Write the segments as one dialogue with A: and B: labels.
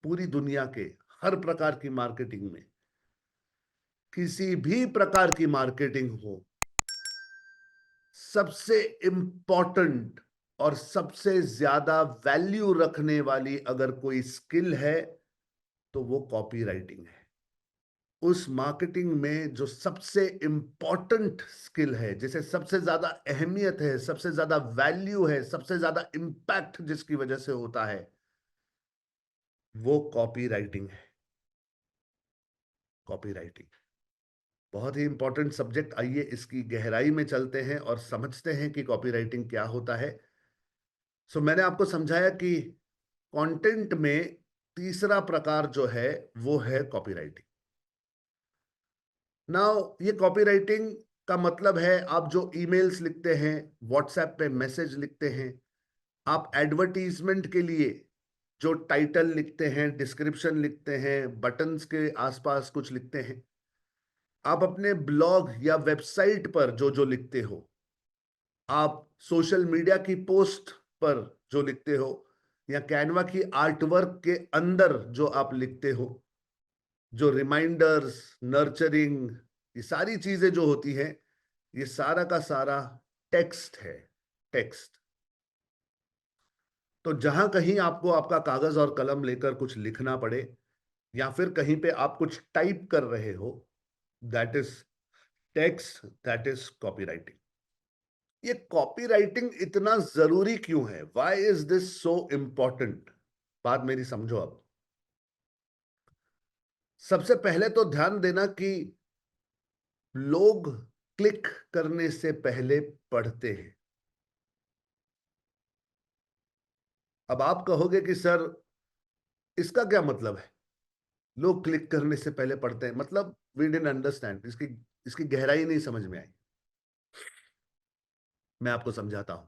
A: पूरी दुनिया के हर प्रकार की मार्केटिंग में, किसी भी प्रकार की मार्केटिंग हो, सबसे इंपॉर्टेंट और सबसे ज्यादा वैल्यू रखने वाली अगर कोई स्किल है तो वो कॉपी राइटिंग है। उस मार्केटिंग में जो सबसे इंपॉर्टेंट स्किल है, जिसे सबसे ज्यादा अहमियत है, सबसे ज्यादा वैल्यू है, सबसे ज्यादा इंपैक्ट जिसकी वजह से होता है, वो कॉपी राइटिंग है। कॉपी राइटिंग बहुत ही इंपॉर्टेंट सब्जेक्ट। आइए इसकी गहराई में चलते हैं और समझते हैं कि कॉपी राइटिंग क्या होता है। मैंने आपको समझाया कि कंटेंट में तीसरा प्रकार जो है वो है कॉपीराइटिंग। नाउ ये कॉपीराइटिंग का मतलब है आप जो ईमेल्स लिखते हैं, व्हाट्सएप पे मैसेज लिखते हैं, आप एडवर्टीजमेंट के लिए जो टाइटल लिखते हैं, डिस्क्रिप्शन लिखते हैं, बटन्स के आसपास कुछ लिखते हैं, आप अपने ब्लॉग या वेबसाइट पर जो जो लिखते हो, आप सोशल मीडिया की पोस्ट पर जो लिखते हो, या कैनवा की आर्टवर्क के अंदर जो आप लिखते हो, जो रिमाइंडर्स, नर्चरिंग, ये सारी चीजें जो होती हैं, ये सारा का सारा टेक्स्ट है। टेक्स्ट। तो जहां कहीं आपको आपका कागज और कलम लेकर कुछ लिखना पड़े, या फिर कहीं पे आप कुछ टाइप कर रहे हो, that is text, that is copywriting. ये कॉपीराइटिंग इतना जरूरी क्यों है? Why is this so important? बात मेरी समझो अब। सबसे पहले तो ध्यान देना कि लोग क्लिक करने से पहले पढ़ते हैं। अब आप कहोगे कि सर इसका क्या मतलब है, लोग क्लिक करने से पहले पढ़ते हैं? मतलब वी डिडंट अंडरस्टैंड, इसकी इसकी गहराई नहीं समझ में आई। मैं आपको समझाता हूं।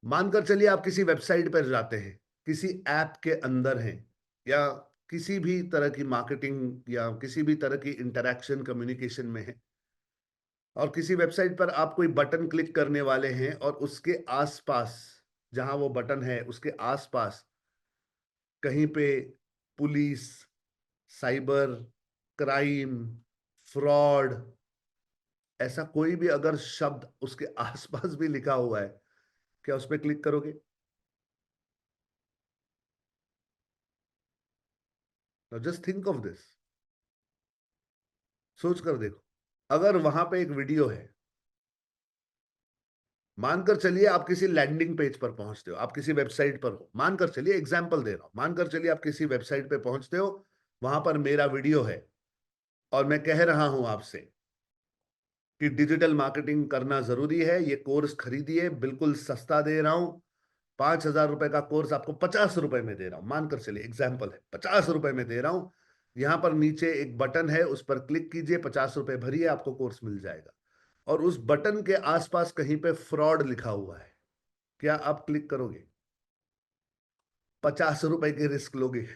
A: मानकर चलिए आप किसी वेबसाइट पर जाते हैं, किसी ऐप के अंदर हैं, या किसी भी तरह की मार्केटिंग या किसी भी तरह की इंटरैक्शन कम्युनिकेशन में है, और किसी वेबसाइट पर आप कोई बटन क्लिक करने वाले हैं, और उसके आसपास, जहां वो बटन है उसके आसपास कहीं पे पुलिस, साइबर क्राइम, फ्रॉड, ऐसा कोई भी अगर शब्द उसके आसपास भी लिखा हुआ है, क्या उस पर क्लिक करोगे? Just think of this. सोच कर देखो। अगर वहां पे एक वीडियो है, मानकर चलिए आप किसी लैंडिंग पेज पर पहुंचते हो, आप किसी वेबसाइट पर हो, मानकर चलिए, एग्जांपल दे रहा हूं, मानकर चलिए आप किसी वेबसाइट पे पहुंचते हो, वहां पर मेरा वीडियो है, और मैं कह रहा हूं आपसे कि डिजिटल मार्केटिंग करना जरूरी है, ये कोर्स खरीदिए, बिल्कुल सस्ता दे रहा हूं, 5,000 रुपए का कोर्स आपको 50 रुपए में दे रहा हूं। मानकर चलिए, एग्जाम्पल है, 50 रुपए में दे रहा हूं। यहां पर नीचे एक बटन है, उस पर क्लिक कीजिए, 50 रुपए भरिए, आपको कोर्स मिल जाएगा। और उस बटन के आसपास कहीं पे फ्रॉड लिखा हुआ है, क्या आप क्लिक करोगे? 50 रुपए की रिस्क लोगे?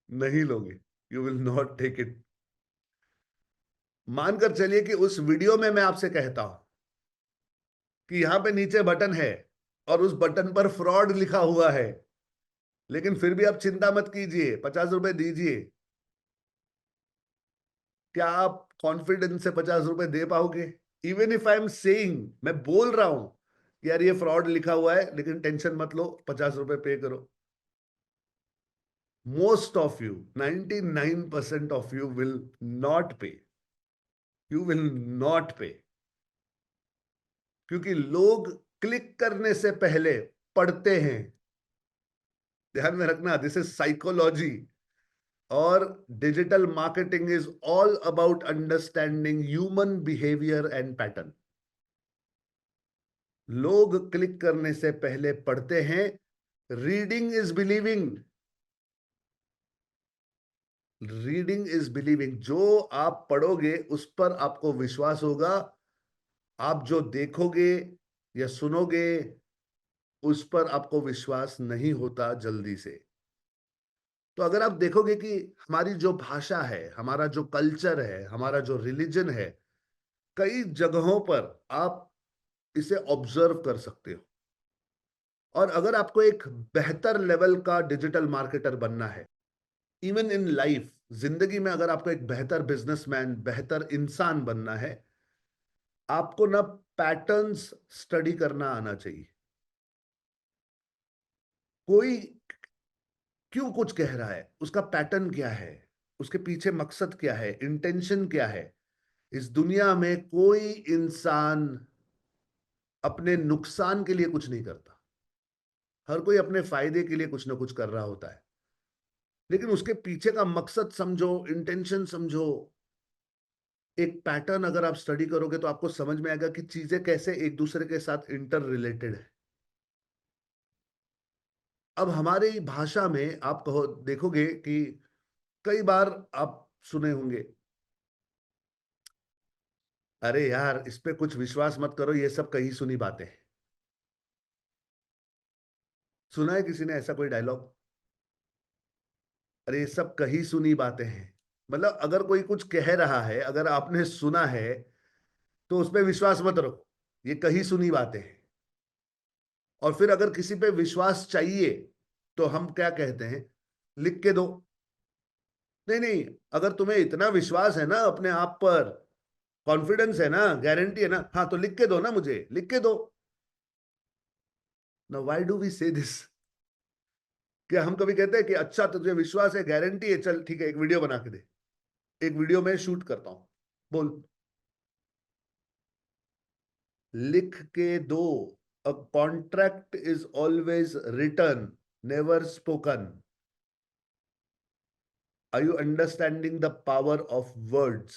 A: नहीं लोगे। You will not take it. मानकर चलिए कि उस वीडियो में मैं आपसे कहता हूं कि यहां पे नीचे बटन है, और उस बटन पर फ्रॉड लिखा हुआ है, लेकिन फिर भी आप चिंता मत कीजिए, 50 रुपए दीजिए। क्या आप कॉन्फिडेंस से 50 रुपए दे पाओगे? Even if I am saying, मैं बोल रहा हूं कि यार ये फ्रॉड लिखा हुआ है, लेकिन टेंशन मत लो, 50 रुपए पे करो। Most of you, 99% of you will not पे। यू विल नॉट पे, क्योंकि लोग क्लिक करने से पहले पढ़ते हैं। ध्यान में रखना, दिस इज साइकोलॉजी। और digital marketing is all about understanding human behaviour and pattern. लोग क्लिक करने से पहले पढ़ते हैं। Reading is believing. Reading is believing. जो आप पढ़ोगे उस पर आपको विश्वास होगा। आप जो देखोगे या सुनोगे उस पर आपको विश्वास नहीं होता जल्दी से। तो अगर आप देखोगे कि हमारी जो भाषा है, हमारा जो कल्चर है, हमारा जो रिलीजन है, कई जगहों पर आप इसे ऑब्जर्व कर सकते हो। और अगर आपको एक बेहतर लेवल का डिजिटल मार्केटर बनना है, इवन इन लाइफ, जिंदगी में अगर आपको एक बेहतर बिजनेसमैन, बेहतर इंसान बनना है, आपको ना पैटर्न्स स्टडी करना आना चाहिए। कोई क्यों कुछ कह रहा है, उसका पैटर्न क्या है, उसके पीछे मकसद क्या है, इंटेंशन क्या है। इस दुनिया में कोई इंसान अपने नुकसान के लिए कुछ नहीं करता। हर कोई अपने फायदे के लिए कुछ ना कुछ कर रहा होता है, लेकिन उसके पीछे का मकसद समझो, इंटेंशन समझो। एक पैटर्न अगर आप स्टडी करोगे तो आपको समझ में आएगा कि चीजें कैसे एक दूसरे के साथ इंटर रिलेटेड है। अब हमारी भाषा में आप कहो, देखोगे कि कई बार आप सुने होंगे, अरे यार इस पे कुछ विश्वास मत करो, ये सब कही सुनी बातें हैं। सुना है किसी ने ऐसा कोई डायलॉग? अरे ये सब कही सुनी बातें हैं। मतलब अगर कोई कुछ कह रहा है, अगर आपने सुना है, तो उस पर विश्वास मत रखो, ये कही सुनी बातें हैं। और फिर अगर किसी पे विश्वास चाहिए तो हम क्या कहते हैं? लिख के दो। नहीं नहीं, अगर तुम्हें इतना विश्वास है ना अपने आप पर, कॉन्फिडेंस है ना, गारंटी है ना, हाँ तो लिख के दो ना, मुझे लिख के दो ना। व्हाई डू वी से दिस? क्या हम कभी कहते हैं कि अच्छा तुझे विश्वास है, गारंटी है, चल ठीक है, एक वीडियो बना के दे, एक वीडियो में शूट करता हूं, बोल। लिख के दो। A contract is always written, never spoken. Are you understanding the power of words?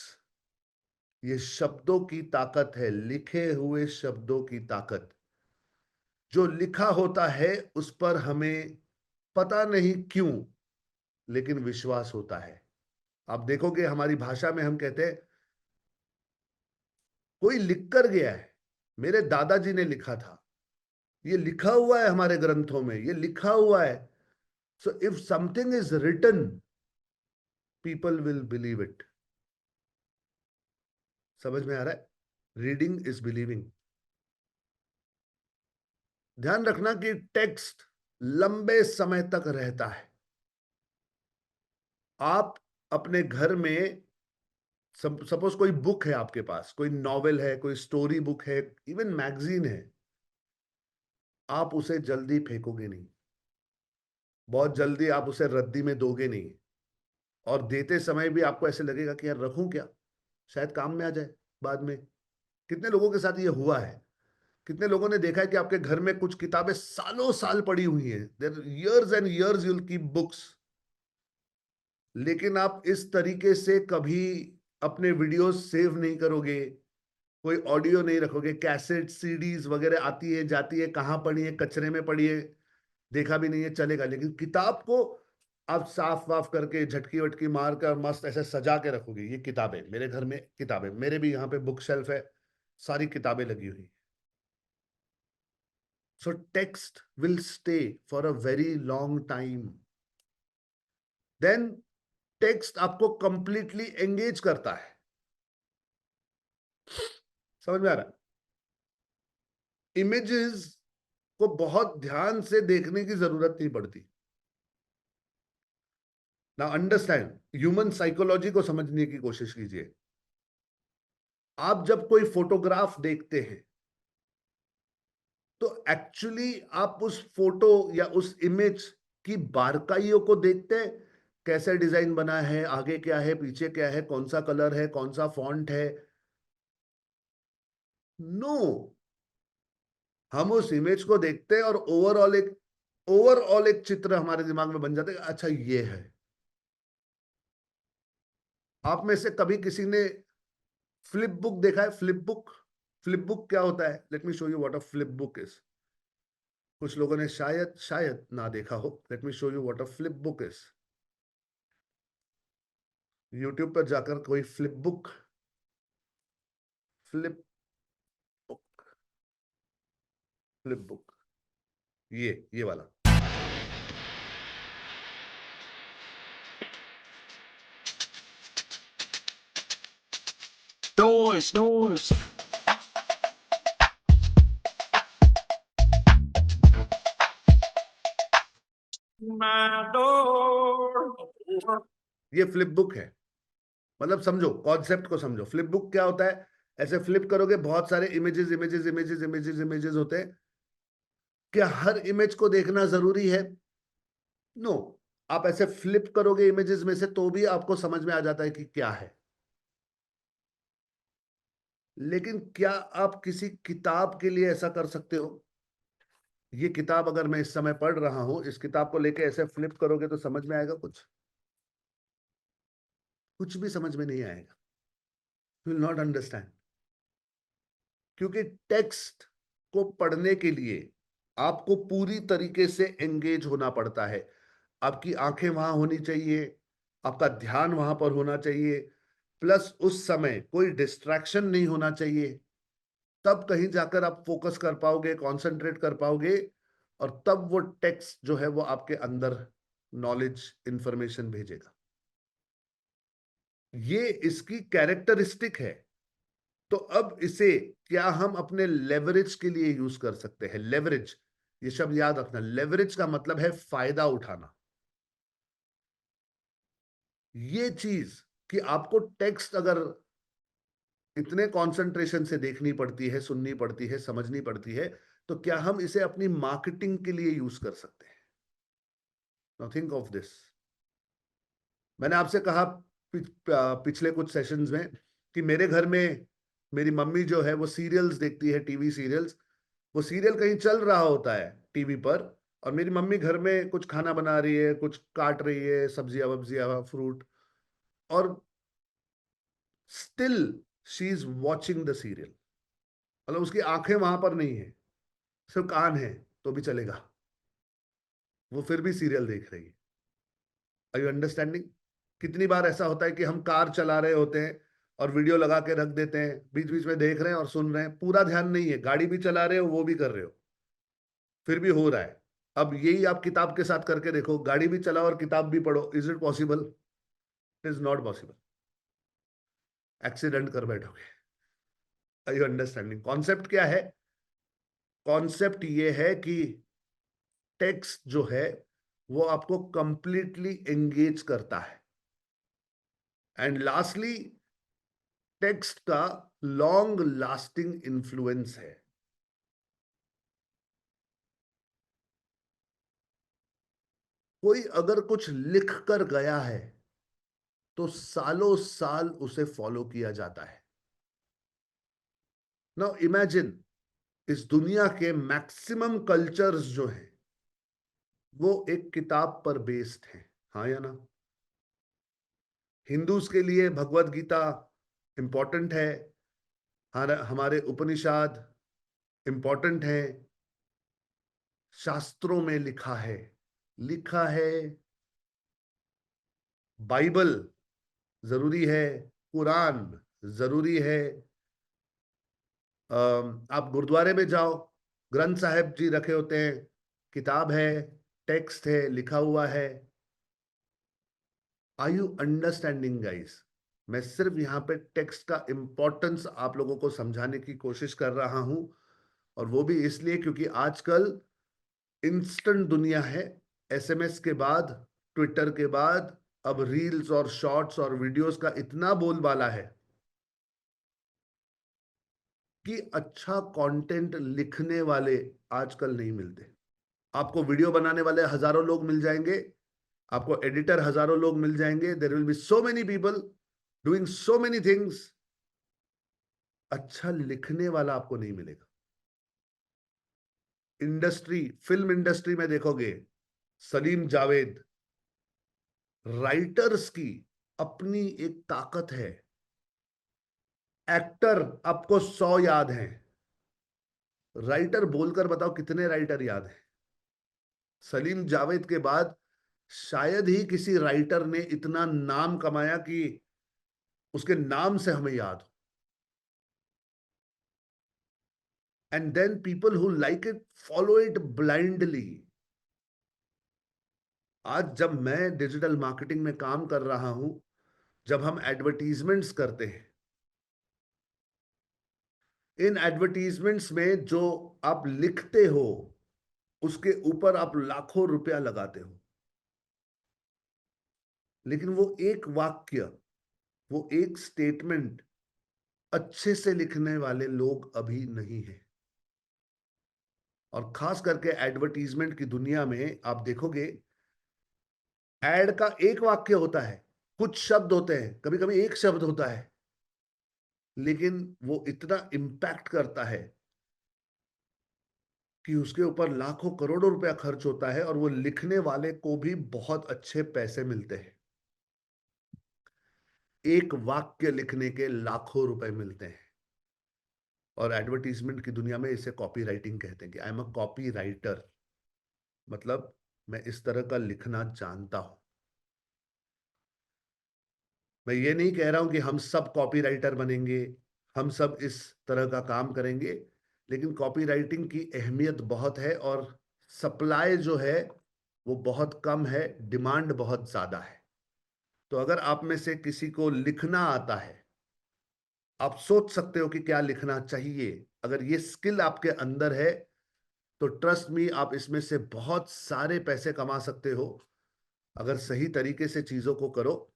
A: ये शब्दों की ताकत है, लिखे हुए शब्दों की ताकत। जो लिखा होता है उस पर हमें पता नहीं क्यों, लेकिन विश्वास होता है। आप देखोगे हमारी भाषा में हम कहते हैं कोई लिख कर गया है, मेरे दादाजी ने लिखा था, ये लिखा हुआ है हमारे ग्रंथों में, ये लिखा हुआ है। So if something is written, people will believe it. समझ में आ रहा है? Reading is believing. ध्यान रखना कि टेक्स्ट लंबे समय तक रहता है। आप अपने घर में, सपोज कोई बुक है आपके पास, कोई नॉवेल है, कोई स्टोरी बुक है, इवन मैगजीन है, आप उसे जल्दी फेंकोगे नहीं, बहुत जल्दी आप उसे रद्दी में दोगे नहीं। और देते समय भी आपको ऐसे लगेगा कि यार रखूं क्या, शायद काम में आ जाए बाद में। कितने लोगों के साथ ये हुआ है? कितने लोगों ने देखा है कि आपके घर में कुछ किताबें सालों साल पड़ी हुई हैं, there years and years you will keep books, लेकिन आप इस तरीके से कभी अपने वीडियोस सेव नहीं करोगे, कोई ऑडियो नहीं रखोगे, कैसेट सीडीज वगैरह आती है जाती है, कहाँ पड़ी है, कचरे में पड़ी है, देखा भी नहीं है, चलेगा। लेकिन किताब को आप साफ वाफ करके झटकी वटकी मार कर मस्त ऐसे सजा के रखोगे। ये किताबें मेरे घर में, किताबें मेरे भी यहाँ पे बुक शेल्फ है, सारी किताबें लगी हुई। So text will stay for a very long time. Then text आपको कंप्लीटली एंगेज करता है। समझ में आ रहा है? इमेजेस को बहुत ध्यान से देखने की जरूरत नहीं पड़ती। ना अंडरस्टैंड, ह्यूमन साइकोलॉजी को समझने की कोशिश कीजिए। आप जब कोई फोटोग्राफ देखते हैं तो एक्चुअली आप उस फोटो या उस इमेज की बारकाइयों को देखते हैं, कैसे डिजाइन बना है, आगे क्या है, पीछे क्या है, कौन सा कलर है, कौन सा फॉन्ट है। नो, हम उस इमेज को देखते हैं और ओवरऑल एक चित्र हमारे दिमाग में बन जाता है, अच्छा ये है। आप में से कभी किसी ने फ्लिप बुक देखा है? फ्लिप बुक, फ्लिप बुक क्या होता है? Let me show you what a flip book is. कुछ लोगों ने शायद शायद ना देखा हो। Let me show you what a flip book is. YouTube पर जाकर कोई flip book, flip book, flip book, ये वाला।
B: Noise, noise.
A: ये फ्लिप बुक है। मतलब समझो, कॉन्सेप्ट को समझो। फ्लिप बुक क्या होता है? ऐसे फ्लिप करोगे, बहुत सारे images images images images images होते हैं। क्या हर इमेज को देखना जरूरी है? नो। आप ऐसे फ्लिप करोगे इमेजेस में से तो भी आपको समझ में आ जाता है कि क्या है। लेकिन क्या आप किसी किताब के लिए ऐसा कर सकते हो? ये किताब अगर मैं इस समय पढ़ रहा हूं, इस किताब को लेके ऐसे फ्लिप करोगे तो समझ में आएगा कुछ? कुछ भी समझ में नहीं आएगा। You will not understand. क्योंकि टेक्स्ट को पढ़ने के लिए आपको पूरी तरीके से एंगेज होना पड़ता है। आपकी आंखें वहां होनी चाहिए, आपका ध्यान वहां पर होना चाहिए, प्लस उस समय कोई डिस्ट्रैक्शन नहीं होना चाहिए। तब कहीं जाकर आप फोकस कर पाओगे, कंसंट्रेट कर पाओगे, और तब वो टेक्स्ट जो है वो आपके अंदर नॉलेज इंफॉर्मेशन भेजेगा। ये इसकी कैरेक्टरिस्टिक है। तो अब इसे क्या हम अपने लेवरेज के लिए यूज कर सकते हैं? लेवरेज, ये शब्द याद रखना। लेवरेज का मतलब है फायदा उठाना। ये चीज कि आपको टेक्स्ट अगर इतने कंसंट्रेशन से देखनी पड़ती है, सुननी पड़ती है, समझनी पड़ती है, तो क्या हम इसे अपनी मार्केटिंग के लिए यूज कर सकते हैं? Now think of this. मैंने आपसे कहा पिछले कुछ सेशंस में कि मेरे घर में मेरी मम्मी जो है वो सीरियल्स देखती है, टीवी सीरियल्स। वो सीरियल कहीं चल रहा होता है टीवी पर, और मेरी मम्मी घर में कुछ खाना बना रही है, कुछ काट रही है, सब्जियां वब्जियां, फ्रूट, और still she is watching the serial. मतलब उसकी आंखें वहां पर नहीं है, सिर्फ कान है, तो भी चलेगा, वो फिर भी सीरियल देख रही है। Are you understanding? कितनी बार ऐसा होता है कि हम कार चला रहे होते हैं और वीडियो लगा के रख देते हैं, बीच बीच में देख रहे हैं और सुन रहे हैं, पूरा ध्यान नहीं है, गाड़ी भी चला रहे हो, वो भी कर रहे हो, फिर भी हो रहा है। अब यही आप किताब के साथ करके देखो, गाड़ी भी चलाओ और किताब भी पढ़ो, is it possible? It is not possible. Accident कर बैठोगे। Are you understanding? कॉन्सेप्ट क्या है? कॉन्सेप्ट ये है कि टेक्स्ट जो है वो आपको कंप्लीटली एंगेज करता है। एंड लास्टली, टेक्स्ट का लॉन्ग लास्टिंग इन्फ्लुएंस है। कोई अगर कुछ लिख कर गया है तो सालों साल उसे फॉलो किया जाता है। नाउ इमेजिन, इस दुनिया के मैक्सिमम कल्चर्स जो हैं वो एक किताब पर बेस्ड हैं, हाँ या ना? हिंदूज के लिए भगवत गीता इंपॉर्टेंट है, हमारे उपनिषद इंपॉर्टेंट है, शास्त्रों में लिखा है। बाइबल जरूरी है, कुरान जरूरी है। आप गुरुद्वारे में जाओ, ग्रंथ साहिब जी रखे होते हैं, किताब है, टेक्स्ट है, लिखा हुआ है। Are you understanding guys? मैं सिर्फ यहाँ पे टेक्स्ट का इंपॉर्टेंस आप लोगों को समझाने की कोशिश कर रहा हूं, और वो भी इसलिए क्योंकि आजकल इंस्टेंट दुनिया है। एसएमएस के बाद, ट्विटर के बाद, अब रील्स और शॉर्ट्स और वीडियोस का इतना बोलबाला है कि अच्छा कंटेंट लिखने वाले आजकल नहीं मिलते। आपको वीडियो बनाने वाले हजारों लोग मिल जाएंगे, आपको एडिटर हजारों लोग मिल जाएंगे, there will be so many people doing so many things. अच्छा लिखने वाला आपको नहीं मिलेगा। इंडस्ट्री, फिल्म इंडस्ट्री में देखोगे, सलीम जावेद, राइटर्स की अपनी एक ताकत है। एक्टर आपको 100 याद हैं, राइटर बोलकर बताओ कितने राइटर याद हैं? सलीम जावेद के बाद शायद ही किसी राइटर ने इतना नाम कमाया कि उसके नाम से हमें याद हो। And then people who like it follow it blindly. आज जब मैं डिजिटल मार्केटिंग में काम कर रहा हूं, जब हम एडवर्टीजमेंट्स करते हैं, इन एडवर्टीजमेंट्स में जो आप लिखते हो उसके ऊपर आप लाखों रुपया लगाते हो। लेकिन वो एक वाक्य, वो एक स्टेटमेंट अच्छे से लिखने वाले लोग अभी नहीं हैं। और खास करके एडवर्टाइजमेंट की दुनिया में आप देखोगे, एड का एक वाक्य होता है, कुछ शब्द होते हैं, कभी-कभी एक शब्द होता है, लेकिन वो इतना इम्पैक्ट करता है कि उसके ऊपर लाखों करोड़ों रुपया खर्च होता है और वो लिखने वाले को भी बहुत अच्छे पैसे मिलते हैं। एक वाक्य लिखने के लाखों रुपए मिलते हैं। और एडवर्टाइजमेंट की दुनिया में इसे कॉपी राइटिंग कहते हैं कि I am a copy writer. मतलब मैं इस तरह का लिखना जानता हूं। मैं ये नहीं कह रहा हूं कि हम सब कॉपी राइटर बनेंगे, हम सब इस तरह का काम करेंगे, लेकिन कॉपी राइटिंग की अहमियत बहुत है और सप्लाई जो है वो बहुत कम है, डिमांड बहुत ज्यादा है। तो अगर आप में से किसी को लिखना आता है, आप सोच सकते हो कि क्या लिखना चाहिए। अगर ये स्किल आपके अंदर है तो ट्रस्ट मी, आप इसमें से बहुत सारे पैसे कमा सकते हो अगर सही तरीके से चीजों को करो।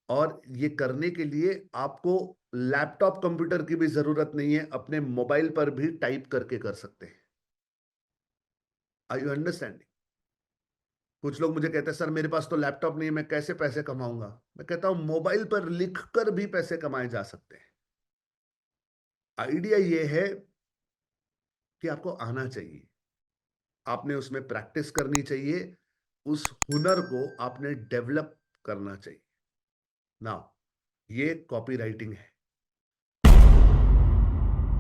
A: और ये करने के लिए आपको लैपटॉप कंप्यूटर की भी जरूरत नहीं है, अपने मोबाइल पर भी टाइप करके कर सकते हैं। Are you understanding? कुछ लोग मुझे कहते हैं सर मेरे पास तो लैपटॉप नहीं है, मैं कैसे पैसे कमाऊंगा? मैं कहता हूं मोबाइल पर लिखकर भी पैसे कमाए जा सकते हैं। आइडिया ये है कि आपको आना चाहिए, आपने उसमें प्रैक्टिस करनी चाहिए, उस हुनर को आपने डेवलप करना चाहिए ना। ये कॉपी राइटिंग है।